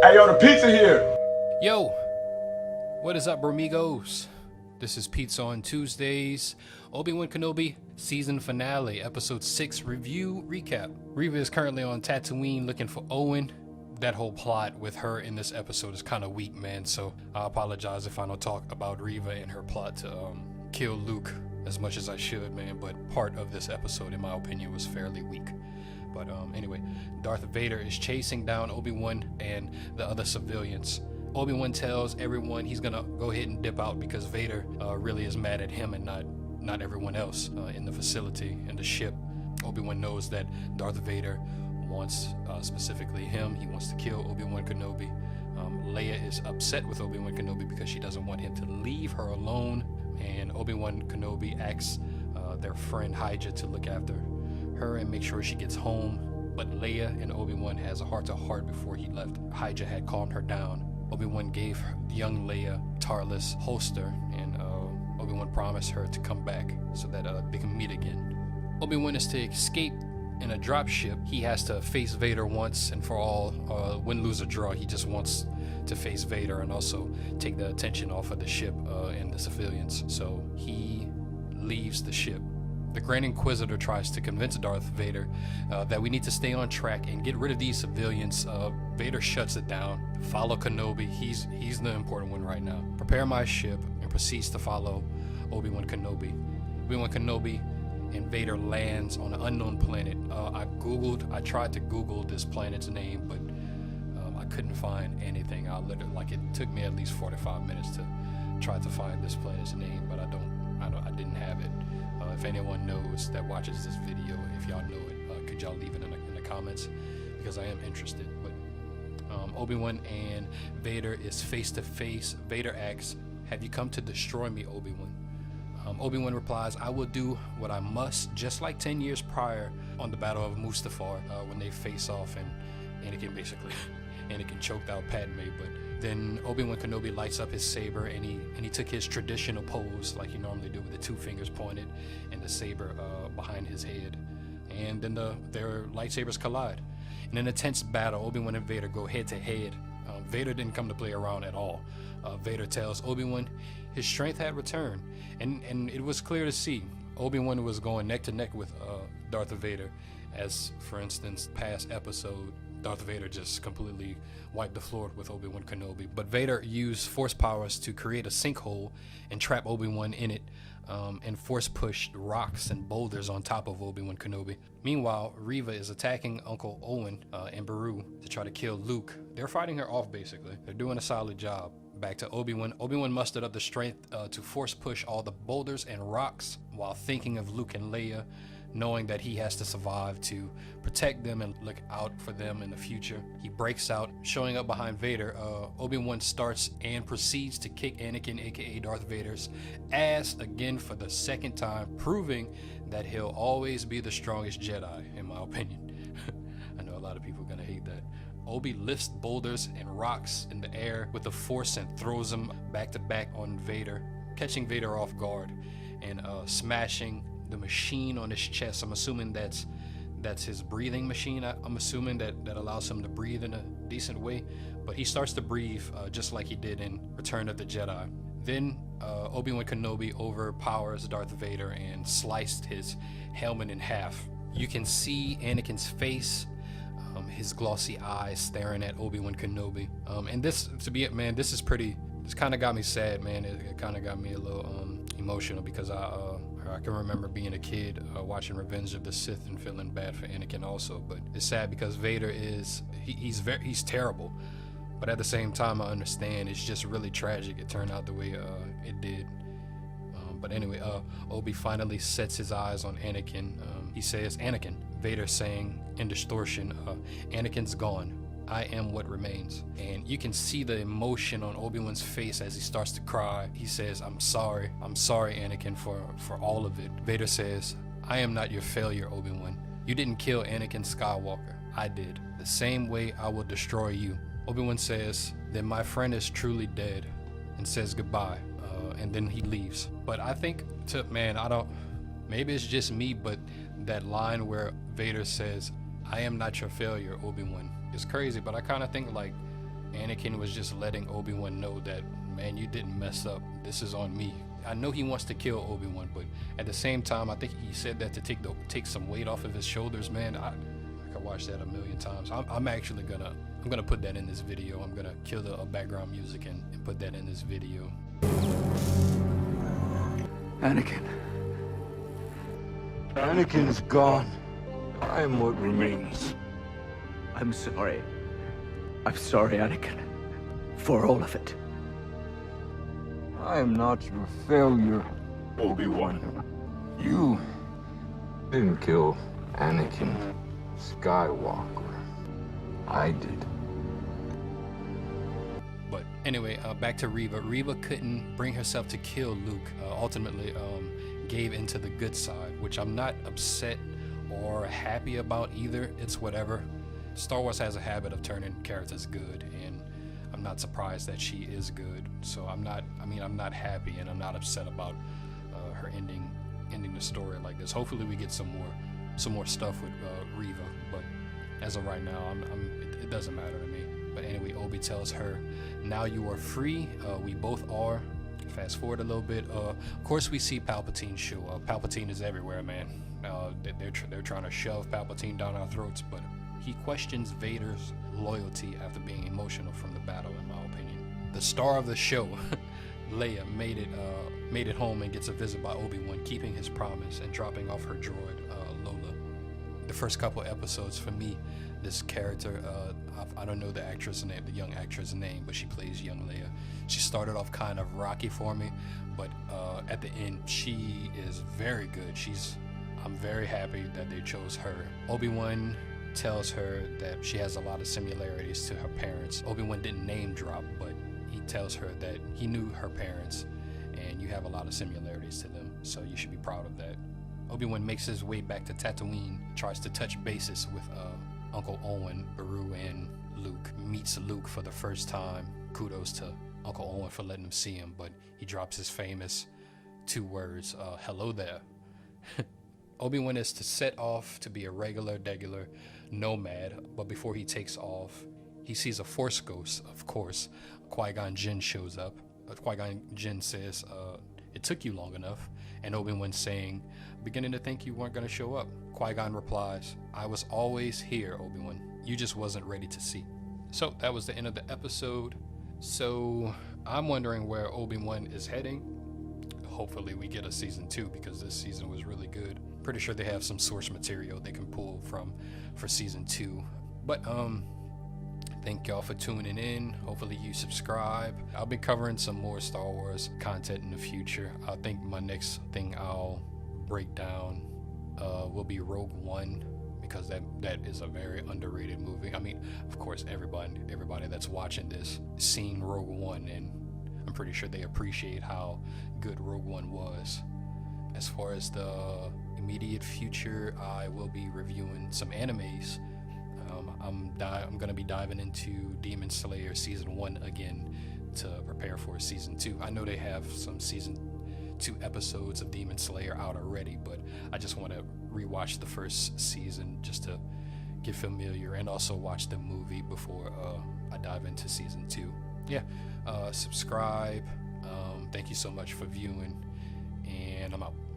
Hey, yo, the pizza here. Yo, what is up, bromigos? This is Pizza on Tuesdays, Obi-Wan Kenobi season finale, episode 6 review recap. Reva is currently on Tatooine looking for Owen. That whole plot with her in this episode is kind of weak, man, so I apologize if I don't talk about Reva and her plot to kill Luke as much as I should, man, but part of this episode, in my opinion, was fairly weak. But anyway, Darth Vader is chasing down Obi-Wan and the other civilians. Obi-Wan tells everyone he's gonna go ahead and dip out because Vader really is mad at him and not everyone else in the facility and the ship. Obi-Wan knows that Darth Vader wants specifically him. He wants to kill Obi-Wan Kenobi. Leia is upset with Obi-Wan Kenobi because she doesn't want him to leave her alone, and Obi-Wan Kenobi asks their friend Hija to look after her and make sure she gets home. But Leia and Obi-Wan has a heart-to-heart before he left. Hija had calmed her down. Obi-Wan gave young Leia Tarla's holster, and Obi-Wan promised her to come back so that they can meet again. Obi-Wan is to escape in a dropship. He has to face Vader once and for all. Win, lose, or draw, he just wants to face Vader and also take the attention off of the ship and the civilians. So he leaves the ship. The Grand Inquisitor tries to convince Darth Vader that we need to stay on track and get rid of these civilians. Vader shuts it down. Follow Kenobi. He's the important one right now. Prepare my ship, and proceeds to follow Obi-Wan Kenobi. Obi-Wan Kenobi and Vader lands on an unknown planet. I tried to Google this planet's name, but I couldn't find anything. It took me at least 45 minutes to try to find this planet's name, but I didn't have it. If anyone knows that watches this video, if y'all know it, could y'all leave it in the comments, because I am interested. But Obi-Wan and Vader is face to face. Vader asks, "Have you come to destroy me, Obi-Wan?" Obi-Wan replies, "I will do what I must," just like 10 years prior on the Battle of Mustafar, when they face off and Anakin choked out Padme. But then Obi-Wan Kenobi lights up his saber, and he took his traditional pose like he normally do, with the two fingers pointed and the saber behind his head. And then their lightsabers collide. In an intense battle, Obi-Wan and Vader go head to head. Vader didn't come to play around at all. Vader tells Obi-Wan his strength had returned, and it was clear to see Obi-Wan was going neck to neck with Darth Vader, as for instance, past episode, Darth Vader just completely wiped the floor with Obi-Wan Kenobi. But Vader used force powers to create a sinkhole and trap Obi-Wan in it, and force pushed rocks and boulders on top of Obi-Wan Kenobi. Meanwhile, Reva is attacking Uncle Owen and Beru to try to kill Luke. They're fighting her off, basically. They're doing a solid job. Back to Obi-Wan. Obi-Wan mustered up the strength to force push all the boulders and rocks while thinking of Luke and Leia, knowing that he has to survive to protect them and look out for them in the future. He breaks out, showing up behind Vader. Obi-Wan starts and proceeds to kick Anakin, aka Darth Vader's ass again for the second time, proving that he'll always be the strongest Jedi, in my opinion. I know a lot of people are gonna hate that. Obi lifts boulders and rocks in the air with the force and throws them back to back on Vader, catching Vader off guard and smashing the machine on his chest. I'm assuming that's his breathing machine. I'm assuming that allows him to breathe in a decent way, but he starts to breathe just like he did in Return of the Jedi. Then Obi-Wan Kenobi overpowers Darth Vader and sliced his helmet in half. You can see Anakin's face, his glossy eyes staring at Obi-Wan Kenobi. And this kind of got me sad, man. It kind of got me a little emotional, because I can remember being a kid watching Revenge of the Sith and feeling bad for Anakin also. But it's sad because Vader he's terrible, but at the same time I understand it's just really tragic it turned out the way it did. But anyway, Obi finally sets his eyes on Anakin. He says, "Anakin." Vader saying in distortion, "Anakin's gone. I am what remains." And you can see the emotion on Obi-Wan's face as he starts to cry. He says, I'm sorry, Anakin, for all of it." Vader says, "I am not your failure, Obi-Wan. You didn't kill Anakin Skywalker. I did. The same way I will destroy you." Obi-Wan says, "Then my friend is truly dead," and says goodbye. And then he leaves. But I think, maybe it's just me, but that line where Vader says, "I am not your failure, Obi-Wan," is crazy. But I kind of think like Anakin was just letting Obi-Wan know that, man, you didn't mess up. This is on me. I know he wants to kill Obi-Wan, but at the same time, I think he said that to take some weight off of his shoulders, man. I could watch that a million times. I'm actually gonna put that in this video. I'm gonna kill the background music and put that in this video. Anakin. Anakin's gone. I am what remains. I'm sorry. I'm sorry, Anakin. For all of it. I am not your failure, Obi-Wan. You didn't kill Anakin Skywalker. I did. But anyway, back to Reva. Reva couldn't bring herself to kill Luke. Ultimately, gave into the good side, which I'm not upset or happy about either. It's whatever. Star Wars has a habit of turning characters good, and I'm not surprised that she is good. So I'm not happy and I'm not upset about her ending the story like this. Hopefully we get some more stuff with Reva, but as of right now, it doesn't matter to me. But anyway, Obi tells her, now you are free. We both are. Fast forward a little bit. Of course, we see Palpatine show up. Palpatine is everywhere, man. They're trying to shove Palpatine down our throats, but he questions Vader's loyalty after being emotional from the battle, in my opinion. The star of the show, Leia, made it home and gets a visit by Obi-Wan, keeping his promise and dropping off her droid, Lola. The first couple episodes, for me, this character, I don't know the actress name, the young actress name, but she plays young Leia. She started off kind of rocky for me, but at the end, she is very good. I'm very happy that they chose her. Obi-Wan tells her that she has a lot of similarities to her parents. Obi-Wan didn't name drop, but he tells her that he knew her parents and you have a lot of similarities to them, so you should be proud of that. Obi-Wan makes his way back to Tatooine, tries to touch bases with Uncle Owen, Beru, and Luke. Meets Luke for the first time. Kudos to Uncle Owen for letting him see him, but he drops his famous 2 words, hello there. Obi-Wan is to set off to be a regular nomad, but before he takes off, he sees a Force ghost, of course. Qui-Gon Jinn shows up. Qui-Gon Jinn says, it took you long enough. And Obi-Wan saying, beginning to think you weren't going to show up. Qui-Gon replies, I was always here, Obi-Wan. You just wasn't ready to see. So that was the end of the episode. So I'm wondering where Obi-Wan is heading. Hopefully we get a season 2 because this season was really good. Pretty sure they have some source material they can pull from for season 2. But thank y'all for tuning in. Hopefully you subscribe. I'll be covering some more Star Wars content in the future. I think my next thing I'll break down will be Rogue One, because that is a very underrated movie. I mean, of course, everybody that's watching this seen Rogue One, and I'm pretty sure they appreciate how good Rogue One was. As far as the immediate future, I will be reviewing some animes. I'm gonna be diving into Demon Slayer season 1 again to prepare for season 2. I know they have some season 2 episodes of Demon Slayer out already, but I just want to rewatch the first season just to get familiar and also watch the movie before I dive into season 2. Yeah, subscribe. Thank you so much for viewing, and I'm out.